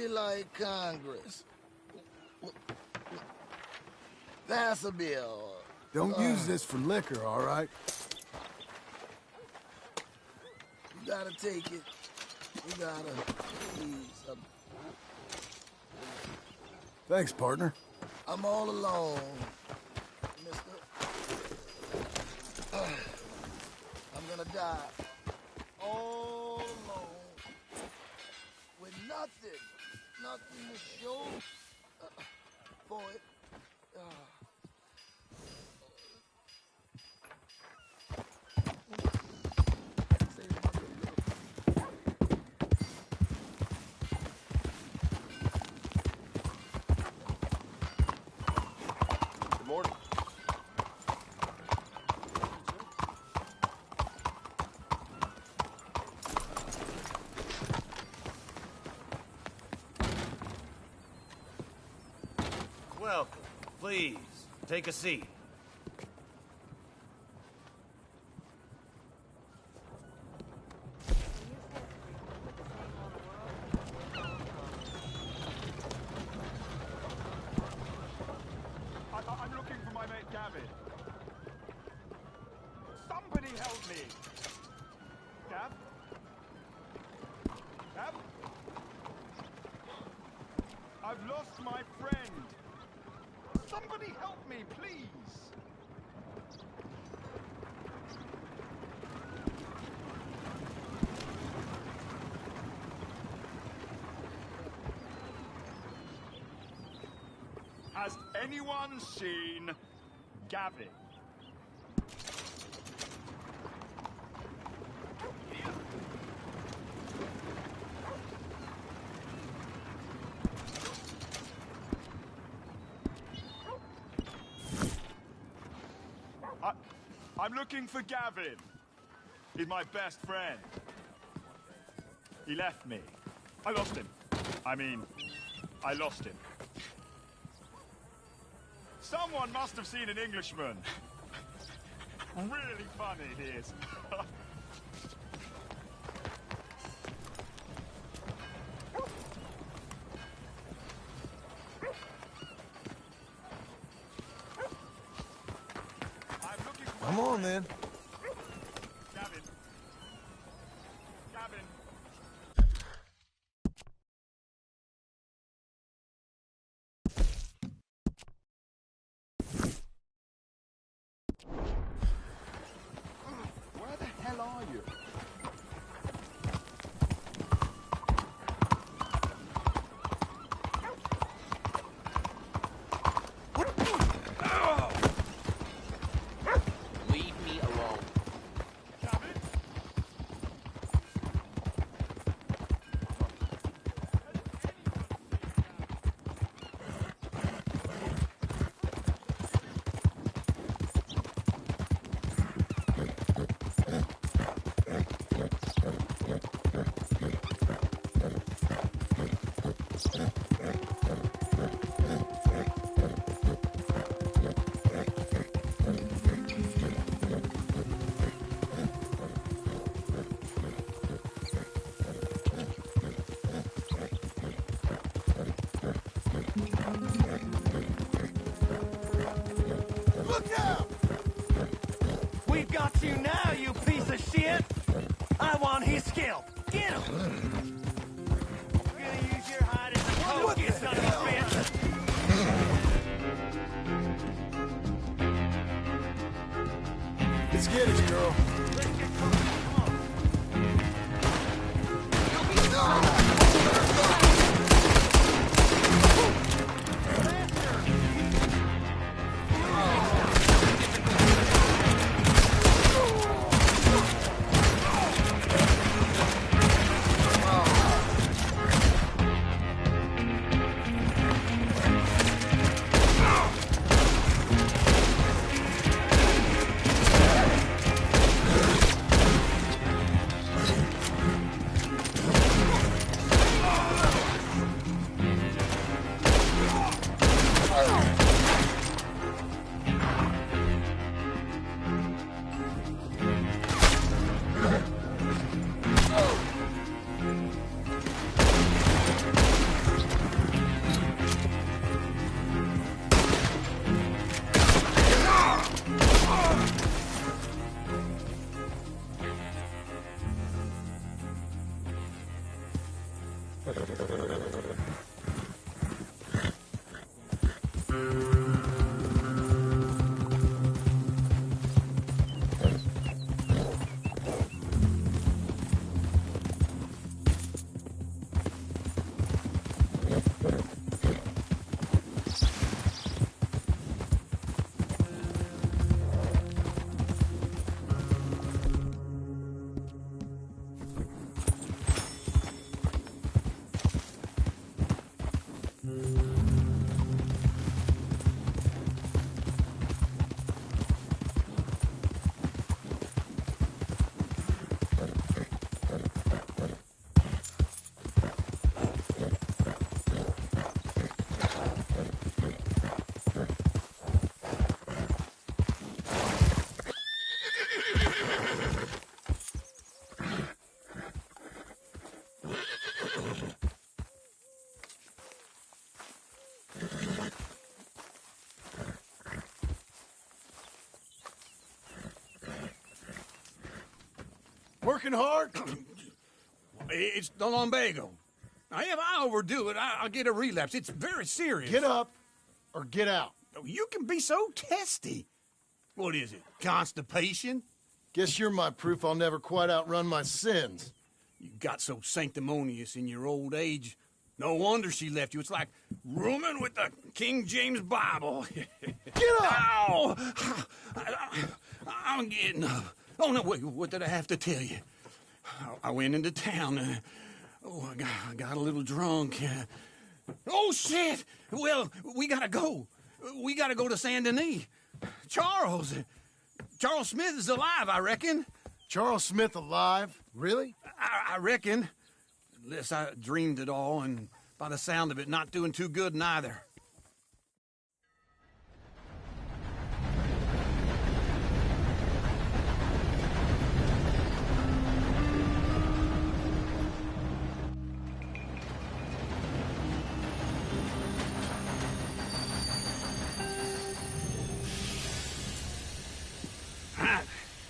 be like Congress. Pass a bill. Don't use this for liquor, all right? You gotta take it. You gotta please. Thanks, partner. I'm all alone, mister. I'm gonna die. All alone. With nothing. Nothing to show for it. Good morning. Welcome. Please, take a seat. I'm looking for my mate Gavin. Somebody help me! Gav? Gav? I've lost my friend. Somebody help me, please! Has anyone seen Gavin? I'm looking for Gavin. He's my best friend. He left me. I lost him. I lost him. Someone must have seen an Englishman. Really funny he is. Come on, then. Gavin. Gavin. Where the hell are you? Leave me alone. Gavin? Look out! We've got you now, you piece of shit! I want his scalp! Get him! We're gonna use your hide as a coat, you son of a bitch! Let's get it, girl. Let's get close, come on. Working hard? It's the lumbago. Now, if I overdo it, I'll get a relapse. It's very serious. Get up or get out. You can be so testy. What is it, constipation? Guess you're my proof I'll never quite outrun my sins. You got so sanctimonious in your old age. No wonder she left you. It's like rooming with the King James Bible. Get up! Ow! I'm getting up. Oh, no, wait, what did I have to tell you? I went into town. I got a little drunk. Oh, shit! Well, we gotta go. We gotta go to Saint Denis. Charles Smith is alive, I reckon. Charles Smith alive? Really? I reckon. Unless I dreamed it all, and by the sound of it, not doing too good neither.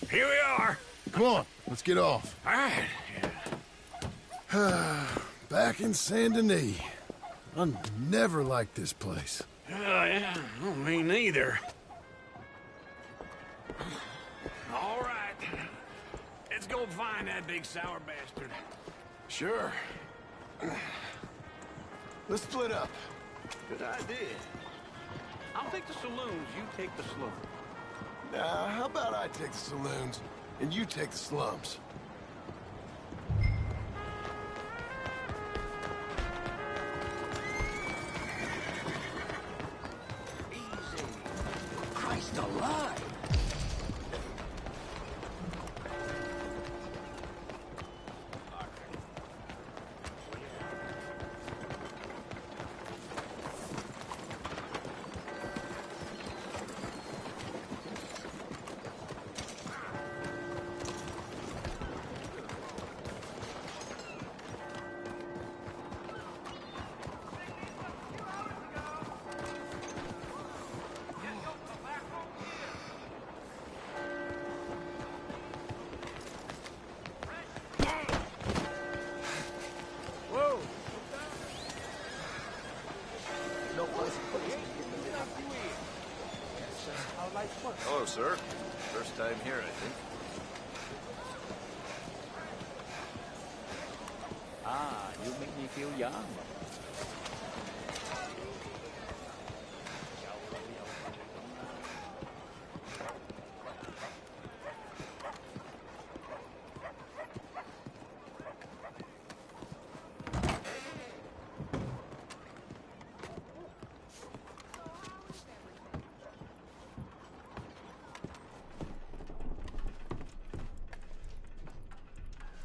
Here we are. Come on, let's get off. All right. Back in Saint Denis. I never liked this place. Yeah, well, me neither. All right. Let's go find that big sour bastard. Sure. Let's split up. Good idea. I'll take the saloons, you take the slums. Now, how about I take the saloons and you take the slums? Easy. Christ alive! Hello, sir. First time here, I think. Ah, you make me feel young.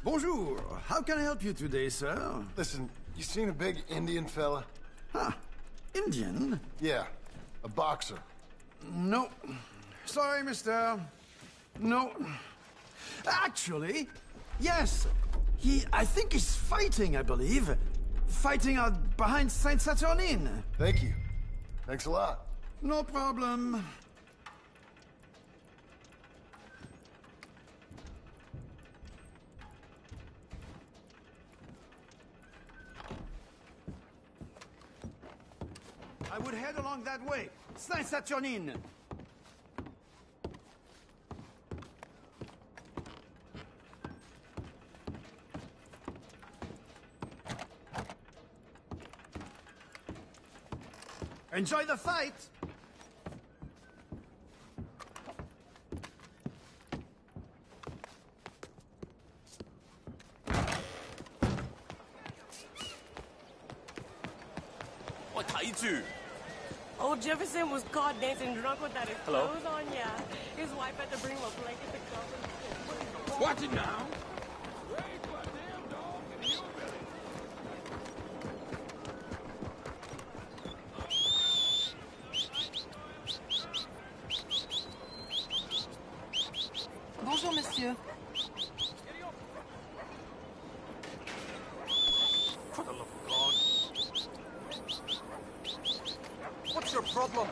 Bonjour. How can I help you today, sir? Listen, you seen a big Indian fella? Huh. Indian? Yeah, a boxer. No. Sorry, mister. No. Actually, yes. I think he's fighting, I believe. Fighting out behind Saint Saturnine. Thank you. Thanks a lot. No problem. I would head along that way. Saint Saturnine. Enjoy the fight! Old Jefferson was caught dancing drunk without his clothes on, yeah. His wife had to bring him a blanket to cover him. Watch it now. Bonjour, monsieur. For the love of God. What's your problem?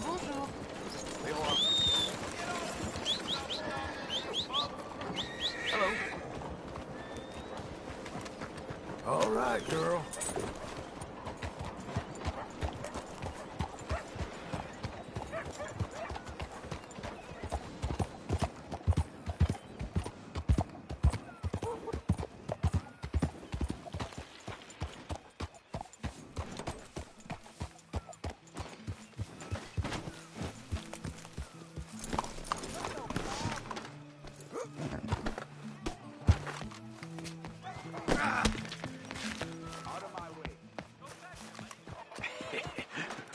Bonjour. They are. right, girl.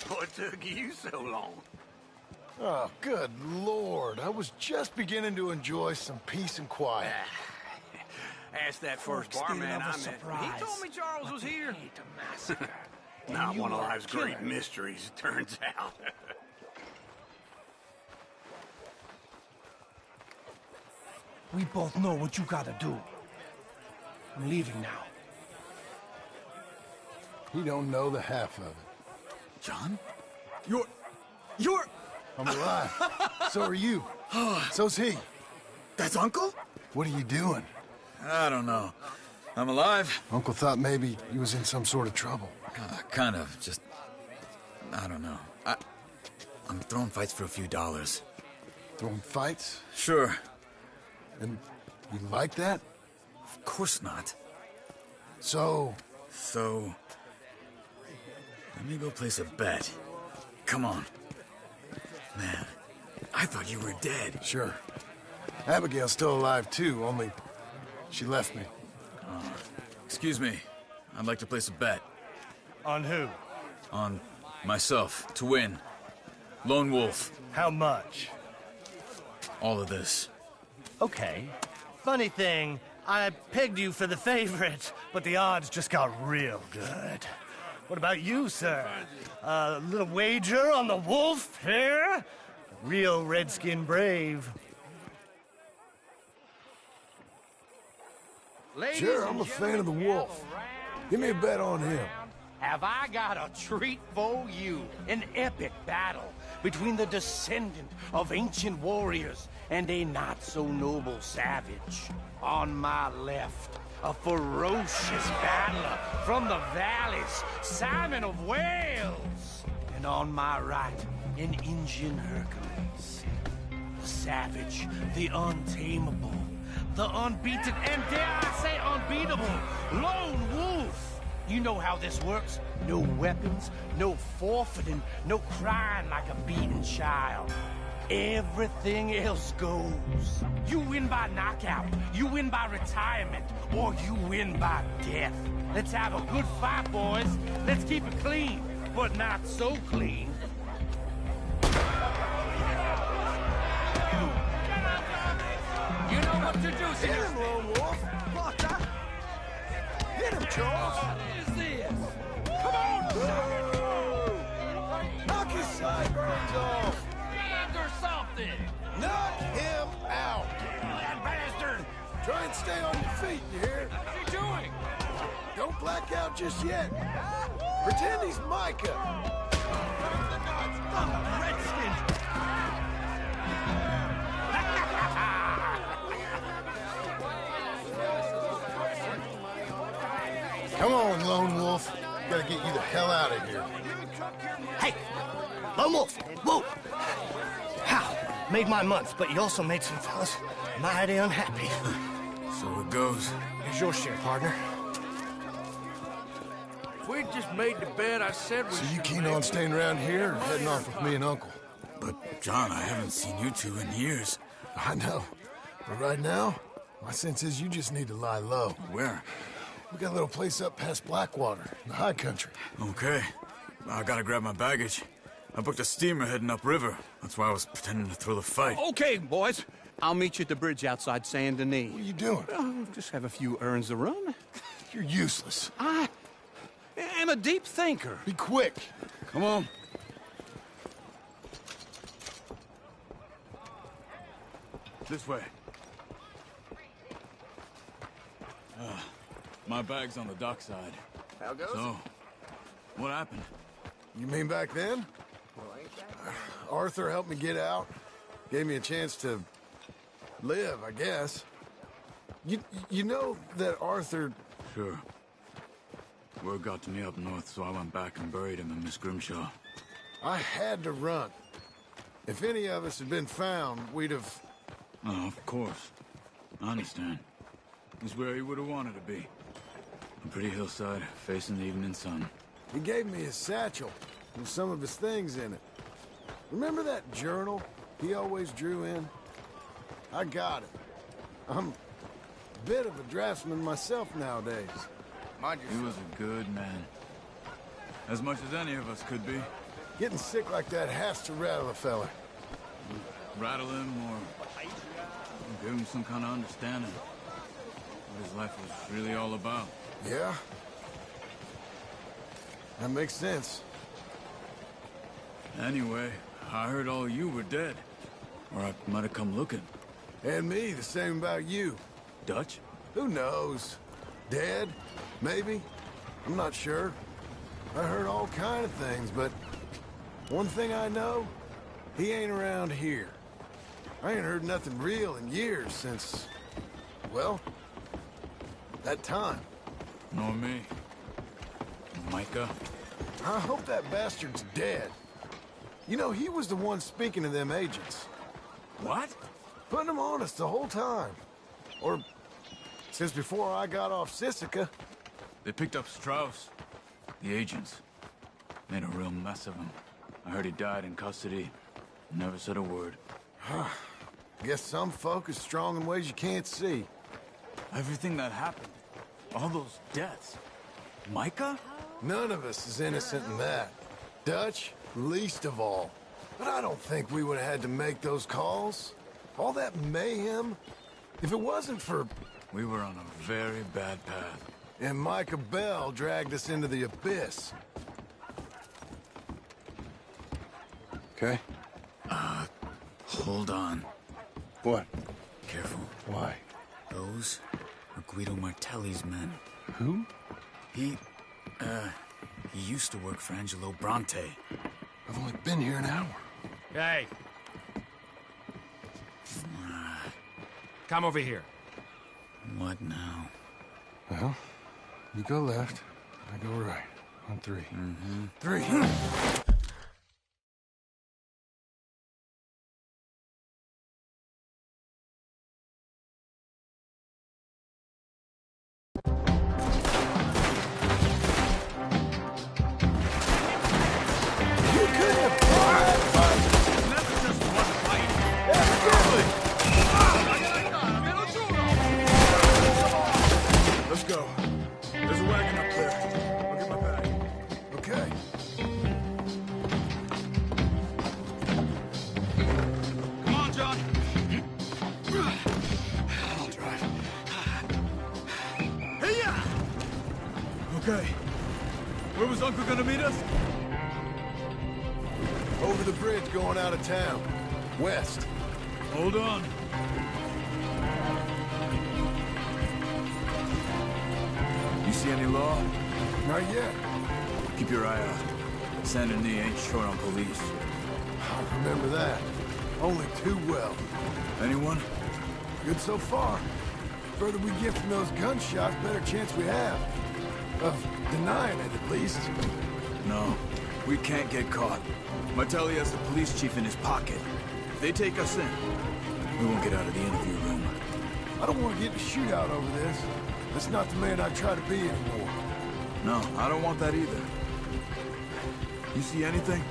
What took you so long? Oh, good Lord. I was just beginning to enjoy some peace and quiet. Asked that first barman I met. He told me Charles was here. Not one of life's great mysteries, it turns out. We both know what you gotta do. I'm leaving now. He don't know the half of it. John? You're... I'm alive. So are you. So's he. That's Uncle? What are you doing? I don't know. I'm alive. Uncle thought maybe you was in some sort of trouble. Kind of. Just... I don't know. I'm throwing fights for a few dollars. Throwing fights? Sure. And you like that? Of course not. So... So... Let me go place a bet. Come on. Man, I thought you were dead. Sure. Abigail's still alive, too, only she left me. Excuse me. I'd like to place a bet. On who? On myself, to win. Lone Wolf. How much? All of this. Okay. Funny thing, I pegged you for the favorite, but the odds just got real good. What about you, sir? A little wager on the wolf here? Real redskin brave. Sure, I'm a fan of the wolf. Give me a bet on him. Have I got a treat for you? An epic battle between the descendant of ancient warriors and a not-so-noble savage. On my left, a ferocious battler from the valleys, Simon of Wales. And on my right, an Indian Hercules. The savage, the untamable, the unbeaten, and dare I say unbeatable, Lone Wolf. You know how this works. No weapons, no forfeiting, no crying like a beaten child. Everything else goes. You win by knockout, you win by retirement, or you win by death. Let's have a good fight, boys. Let's keep it clean, but not so clean. You know what to do, Hit him, Lone Wolf! Hit him, Charles! What is this? Come on! Knock his sideburns off! Or something! Knock him out! That bastard! Try and stay on your feet, you hear? What's he doing? Don't black out just yet. Pretend he's Micah. Redskin! Come on, Lone Wolf. Gotta get you the hell out of here. Hey! Lone Wolf! Whoa! How? Made my month, but you also made some fellas mighty unhappy. So it goes. Here's your share, partner. If we just made the bet I said we So you should keen make, on staying around here or heading off with me and Uncle? But, John, I haven't seen you two in years. I know. But right now, my sense is you just need to lie low. Where? We got a little place up past Blackwater, in the high country. Okay. I gotta grab my baggage. I booked a steamer heading upriver. That's why I was pretending to throw the fight. Okay, boys. I'll meet you at the bridge outside Saint Denis. What are you doing? Oh, just have a few errands to run. You're useless. I am a deep thinker. Be quick. Come on. This way. My bag's on the dockside. How goes So, what happened? You mean back then? Arthur helped me get out. Gave me a chance to live, I guess. You know that Arthur... Sure. Word got to me up north, so I went back and buried him in Miss Grimshaw. I had to run. If any of us had been found, we'd have... Oh, of course. I understand. He's where he would have wanted to be. A pretty hillside, facing the evening sun. He gave me his satchel with some of his things in it. Remember that journal he always drew in? I got it. I'm a bit of a draftsman myself nowadays. Mind yourself. He was a good man. As much as any of us could be. Getting sick like that has to rattle a fella. Rattle him or give him some kind of understanding. What his life was really all about. Yeah? That makes sense. Anyway, I heard all you were dead. Or I might have come looking. And me, the same about you. Dutch? Who knows? Dead? Maybe? I'm not sure. I heard all kind of things, but one thing I know, he ain't around here. I ain't heard nothing real in years since, well, that time. Nor me. Micah? I hope that bastard's dead. You know, he was the one speaking to them agents. What? Putting them on us the whole time. Or since before I got off Sisika. They picked up Strauss. The agents. Made a real mess of him. I heard he died in custody. Never said a word. Guess some folk is strong in ways you can't see. Everything that happened. All those deaths. Micah? None of us is innocent in that. Dutch, least of all. But I don't think we would have had to make those calls. All that mayhem. If it wasn't for... We were on a very bad path. And Micah Bell dragged us into the abyss. Okay? Hold on. What? Careful. Why? Those are Guido Martelli's men. Who? He used to work for Angelo Bronte. I've only been here an hour. Hey. Come over here. What now? Well, you go left, I go right. On three. Mm-hmm. 3. Let's go. There's a wagon up there. I'll get my bag. Okay. Come on, John. I'll drive. Hey-ya! Okay. Where was Uncle gonna meet us? Over the bridge going out of town. West. Hold on. You see any law? Not yet. Keep your eye out. Saint Denis ain't short on police. I remember that. Only too well. Anyone? Good so far. Further we get from those gunshots, better chance we have. Of denying it, at least. No. We can't get caught. Martelli has the police chief in his pocket. If they take us in, we won't get out of the interview room. I don't want to get in a shootout over this. That's not the man I try to be anymore. No, I don't want that either. You see anything?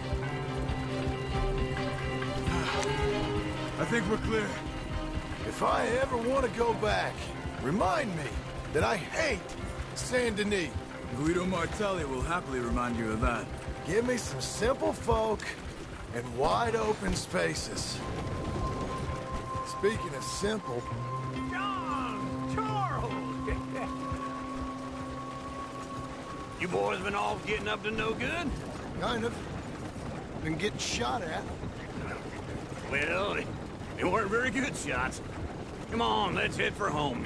I think we're clear. If I ever want to go back, remind me that I hate Saint Denis. Guido Martelli will happily remind you of that. Give me some simple folk and wide open spaces. Speaking of simple... John! Charles! You boys been all getting up to no good? Kind of. Been getting shot at. Well, they weren't very good shots. Come on, let's head for home.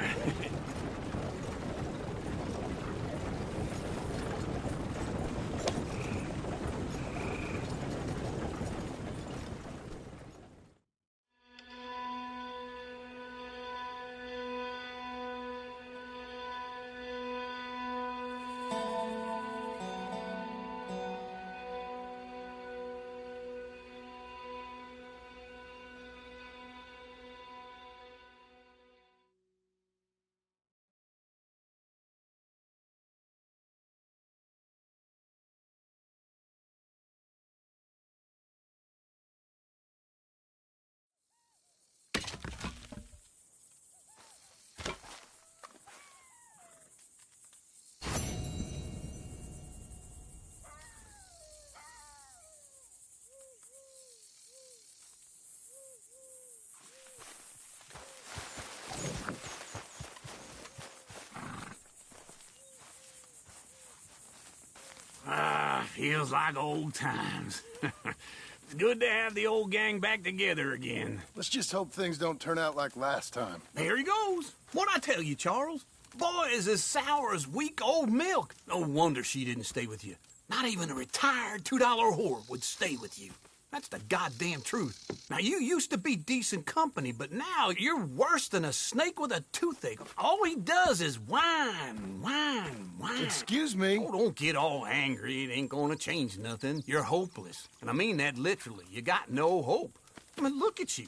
Feels like old times. It's good to have the old gang back together again. Let's just hope things don't turn out like last time. There he goes. What'd I tell you, Charles? Boy is as sour as week-old milk. No wonder she didn't stay with you. Not even a retired $2 whore would stay with you. That's the goddamn truth. Now, you used to be decent company, but now you're worse than a snake with a toothache. All he does is whine, whine, whine. Excuse me? Oh, don't get all angry. It ain't gonna change nothing. You're hopeless. And I mean that literally. You got no hope. I mean, look at you.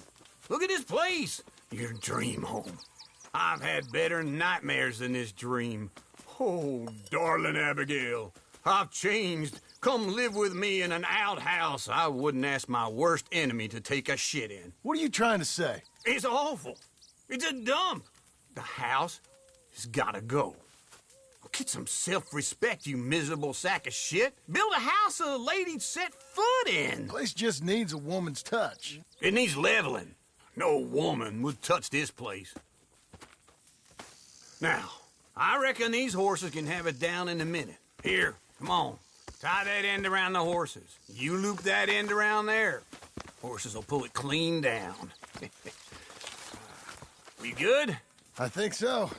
Look at this place. Your dream home. I've had better nightmares than this dream. Oh, darling Abigail, I've changed. Come live with me in an outhouse I wouldn't ask my worst enemy to take a shit in. What are you trying to say? It's awful. It's a dump. The house has gotta go. Get some self-respect, you miserable sack of shit. Build a house a lady'd set foot in. The place just needs a woman's touch. It needs leveling. No woman would touch this place. Now, I reckon these horses can have it down in a minute. Here, come on. Tie that end around the horses. You loop that end around there. Horses will pull it clean down. We good? I think so.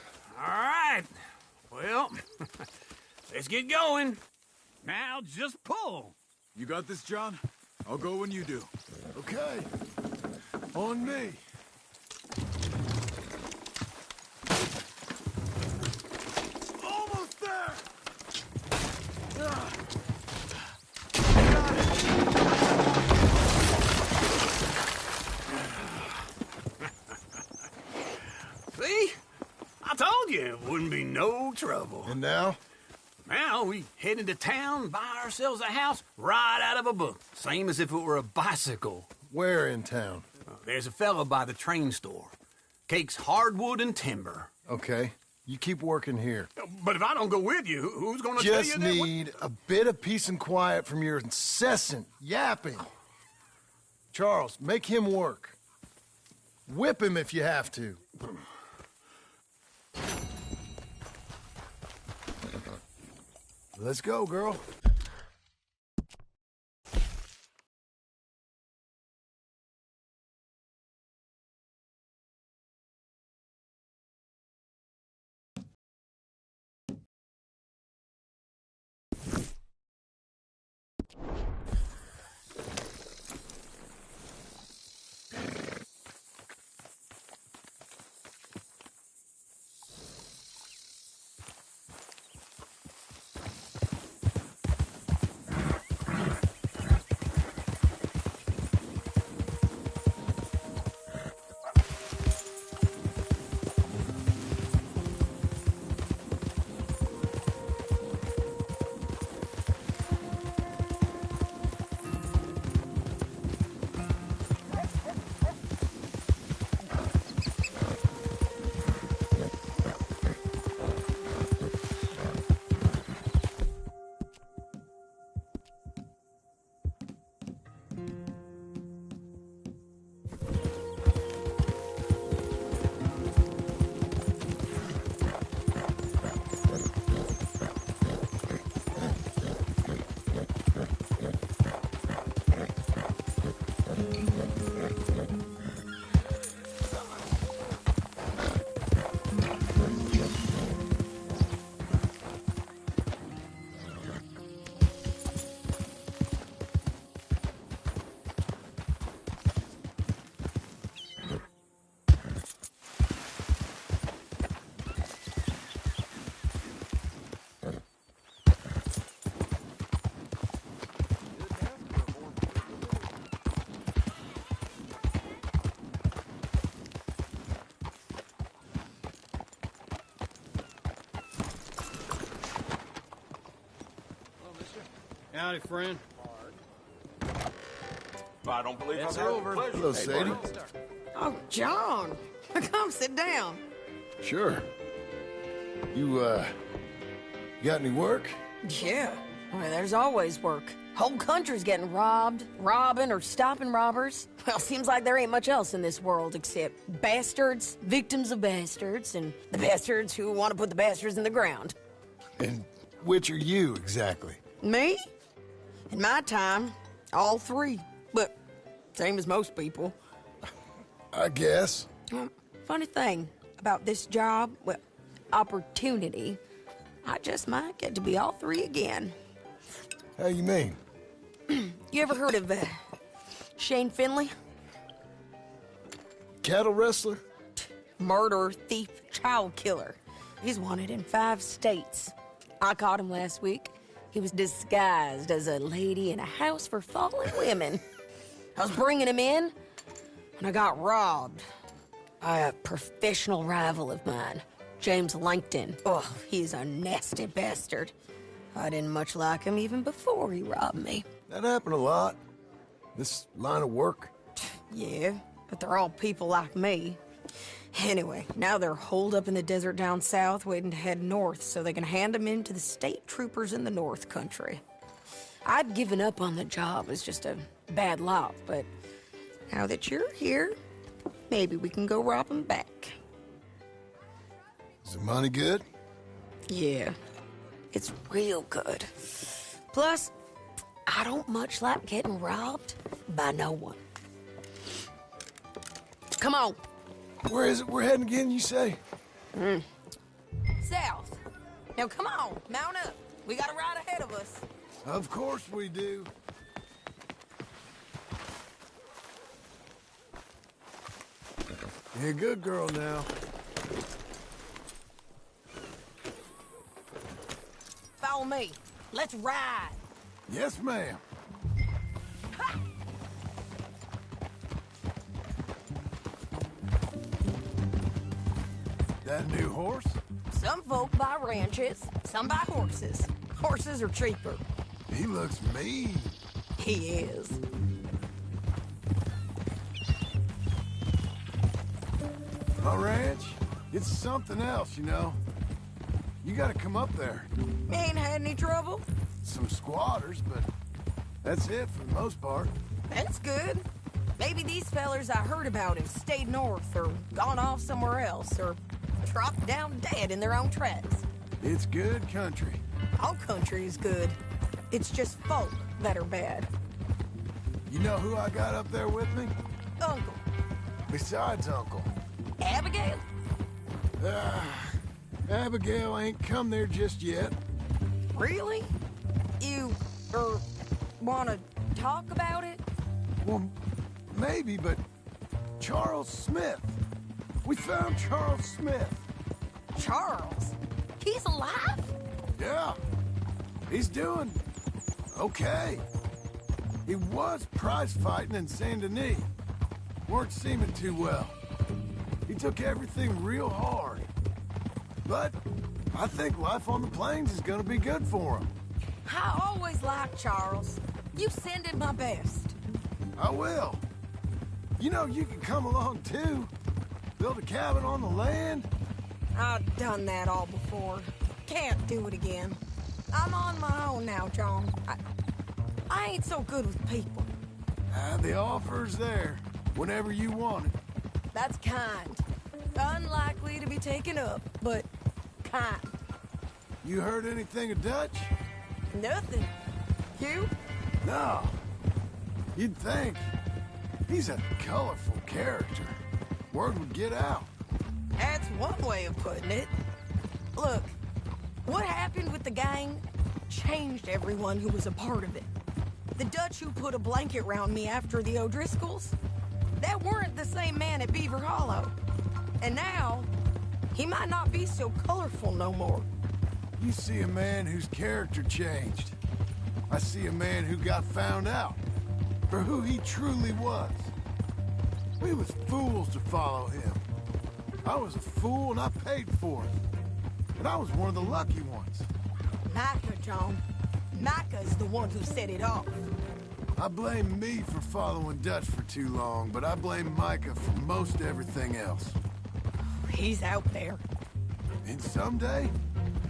All right. Well, let's get going. Now just pull. You got this, John? I'll go when you do. Okay. On me. Almost there! See? I told you it wouldn't be no trouble. And now? Now we head into town, buy ourselves a house right out of a book. Same as if it were a bicycle. Where in town? There's a fella by the train store. Cakes hardwood and timber. Okay. You keep working here. But if I don't go with you, who's gonna tell you Just that? need a bit of peace and quiet from your incessant yapping. Charles, make him work. Whip him if you have to. Let's go, girl. Howdy, friend. I don't believe It's I've had the over. pleasure. Hello, Hey, Sadie. partner. Oh, John. Come sit down. Sure. You got any work? Yeah. I mean, there's always work. Whole country's getting robbed, robbing, or stopping robbers. Well, seems like there ain't much else in this world except bastards, victims of bastards, and the bastards who want to put the bastards in the ground. And which are you, exactly? Me? In my time, all 3. But same as most people. I guess. Funny thing about this job, well, opportunity, I just might get to be all 3 again. How you mean? You ever heard of Shane Finley? Cattle wrestler? Murderer, thief, child killer. He's wanted in 5 states. I caught him last week. He was disguised as a lady in a house for fallen women. I was bringing him in, and I got robbed by a professional rival of mine, James Langton. Oh, he's a nasty bastard. I didn't much like him even before he robbed me. That happened a lot. This line of work. Yeah, but they're all people like me. Anyway, now they're holed up in the desert down south, waiting to head north so they can hand them in to the state troopers in the north country. I'd given up on the job as just a bad lot, but now that you're here, maybe we can go rob them back. Is the money good? Yeah, it's real good. Plus, I don't much like getting robbed by no one. Come on. Where is it we're heading again, you say? South. Now come on, mount up. We got a ride ahead of us. Of course we do. You're a good girl now. Follow me. Let's ride. Yes, ma'am. That new horse? Some folk buy ranches, some buy horses. Horses are cheaper. He looks mean. He is. My ranch, it's something else, you know. You gotta come up there. Ain't had any trouble? Some squatters, but that's it for the most part. That's good. Maybe these fellers I heard about have stayed north or gone off somewhere else or dropped down dead in their own tracks. It's good country. All country is good. It's just folk that are bad. You know who I got up there with me? Uncle. Besides Uncle. Abigail? Abigail ain't come there just yet. Really? You, wanna talk about it? Well, maybe, but Charles Smith. We found Charles Smith. Charles? He's alive? Yeah. He's doing okay. He was prize fighting in Saint Denis. Weren't seeming too well. He took everything real hard. But I think life on the plains is gonna be good for him. I always liked Charles. You send him my best. I will. You know, you can come along too. Build a cabin on the land. I've done that all before. Can't do it again. I'm on my own now, John. I ain't so good with people. The offer's there, whenever you want it. That's kind. Unlikely to be taken up, but kind. You heard anything of Dutch? Nothing. You? No. You'd think. He's a colorful character. Word would get out. That's one way of putting it. Look, what happened with the gang changed everyone who was a part of it. The Dutch who put a blanket round me after the O'Driscolls, that weren't the same man at Beaver Hollow. And now, he might not be so colorful no more. You see a man whose character changed. I see a man who got found out for who he truly was. We was fools to follow him. I was a fool and I paid for it. And I was one of the lucky ones. Micah, John. Micah's the one who set it off. I blame me for following Dutch for too long, but I blame Micah for most everything else. He's out there. And someday,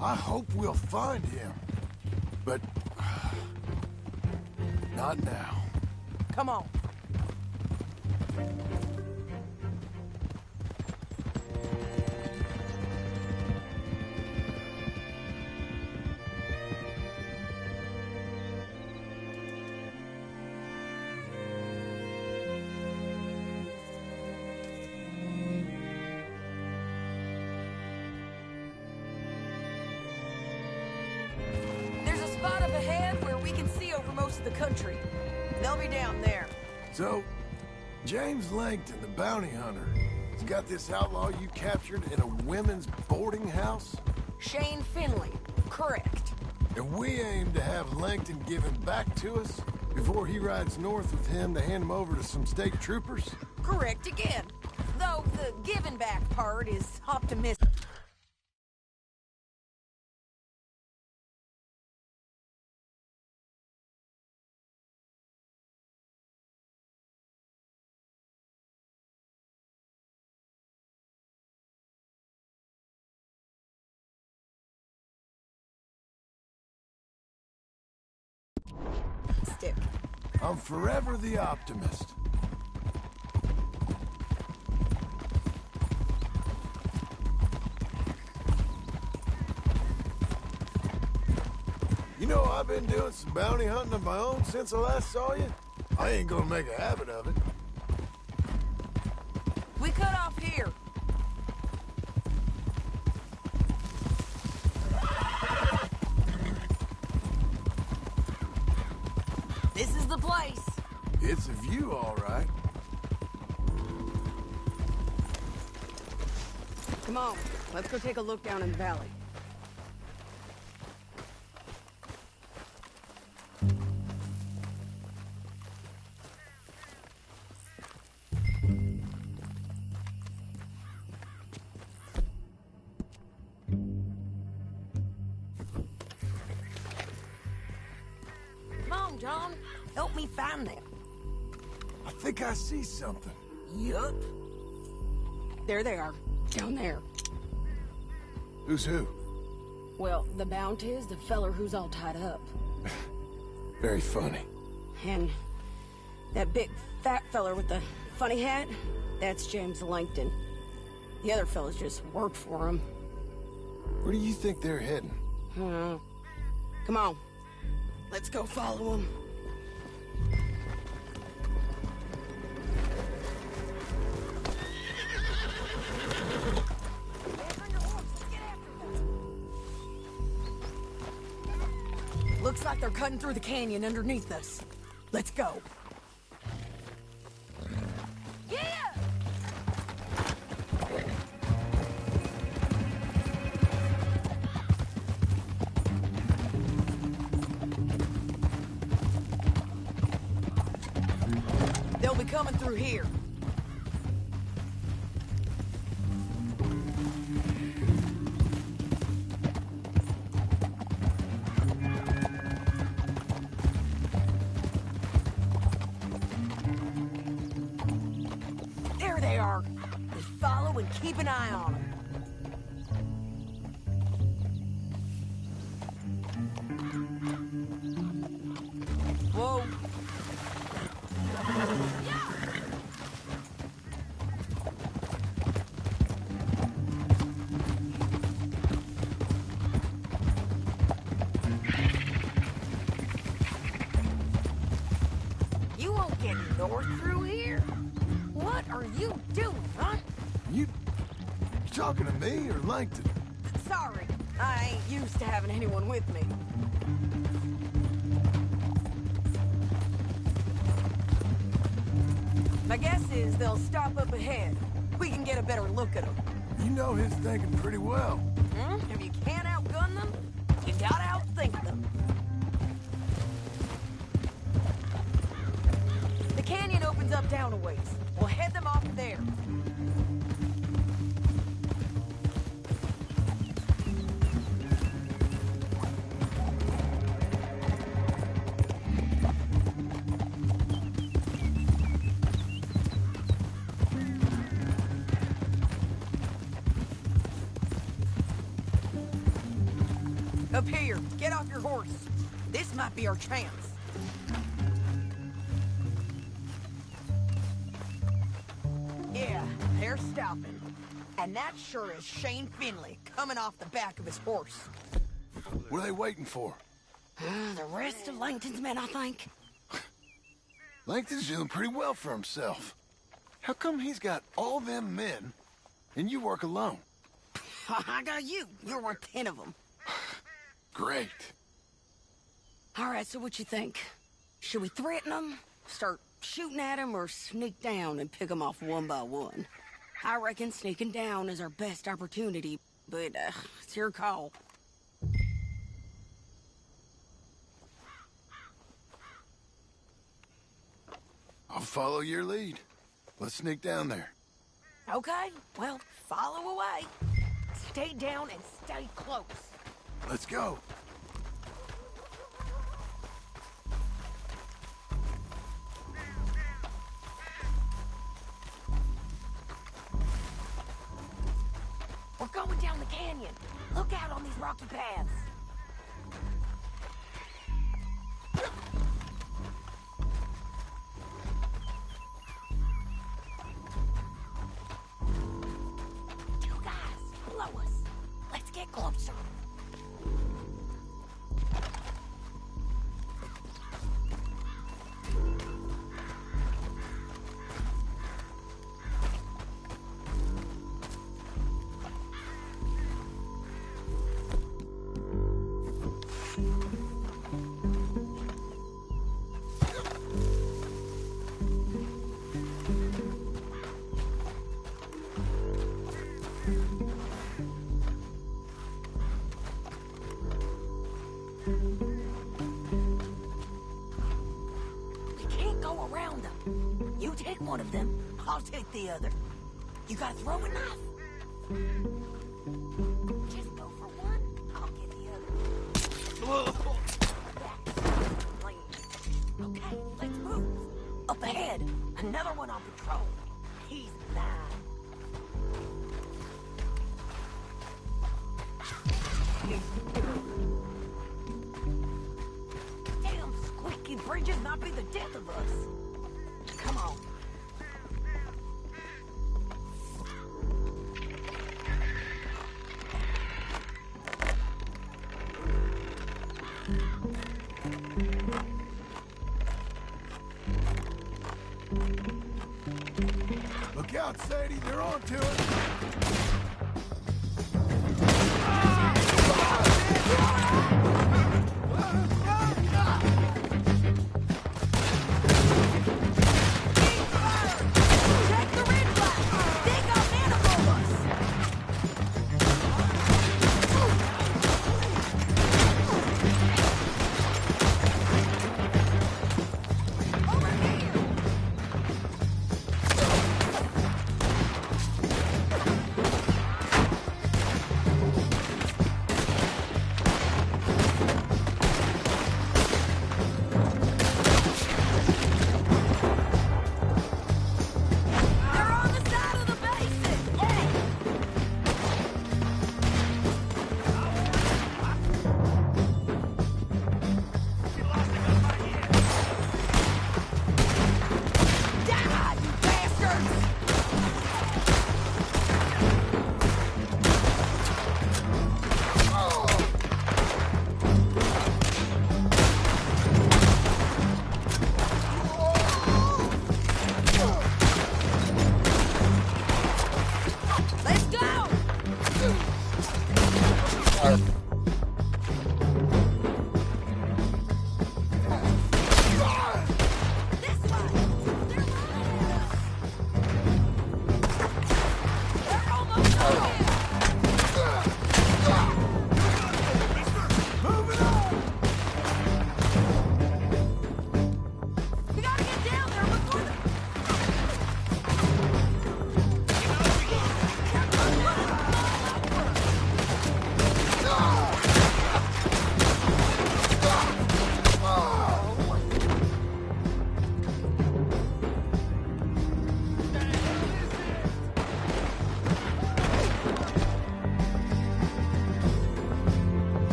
I hope we'll find him. But not now. Come on. ahead where we can see over most of the country. They'll be down there. So, James Langton, the bounty hunter, has got this outlaw you captured in a women's boarding house? Shane Finley. Correct. And we aim to have Langton give him back to us before he rides north with him to hand him over to some state troopers? Correct again. Though the giving back part is optimistic. I'm forever the optimist. You know, I've been doing some bounty hunting of my own since I last saw you. I ain't gonna make a habit of it. We cut off here. This is the place. It's a view, all right. Come on, let's go take a look down in the valley. John, help me find them. I think I see something. Yup. There they are, down there. Who's who? Well, the bounty is the feller who's all tied up. Very funny. And that big fat feller with the funny hat, that's James Langton. The other fellas just work for him. Where do you think they're heading? Come on. Let's go follow him. Looks like they're cutting through the canyon underneath us. Let's go. Yeah! They'll be coming through here. There they are. Just follow and keep an eye on them. Whoa. You won't get north through here. What are you doing, huh? You talking to me or Langton? Sorry, I ain't used to having anyone with me. My guess is they'll stop up ahead. We can get a better look at them. You know his thinking pretty well. If you can't outgun them, you gotta outthink them. The canyon opens up down a ways. We'll head them off there. Up here, get off your horse. This might be our chance. Yeah, they're stopping. And that sure is Shane Finley coming off the back of his horse. What are they waiting for? The rest of Langton's men, I think. Langton's doing pretty well for himself. How come he's got all them men and you work alone? I got you. You're worth 10 of them. Great. All right, so what you think? Should we threaten them, start shooting at them, or sneak down and pick them off one by one? I reckon sneaking down is our best opportunity, but it's your call. I'll follow your lead. Let's sneak down there. Okay, well, follow away. Stay down and stay close. Let's go. We're going down the canyon. Look out on these rocky paths. You guys, blow us. Let's get closer. Take one of them, I'll take the other. You got a throwing knife? Just go for one, I'll get the other. Okay, let's move. Up ahead, another one on patrol. He's mine. Damn squeaky bridges might be the death of us. Come on. Look out, Sadie, they're on to it.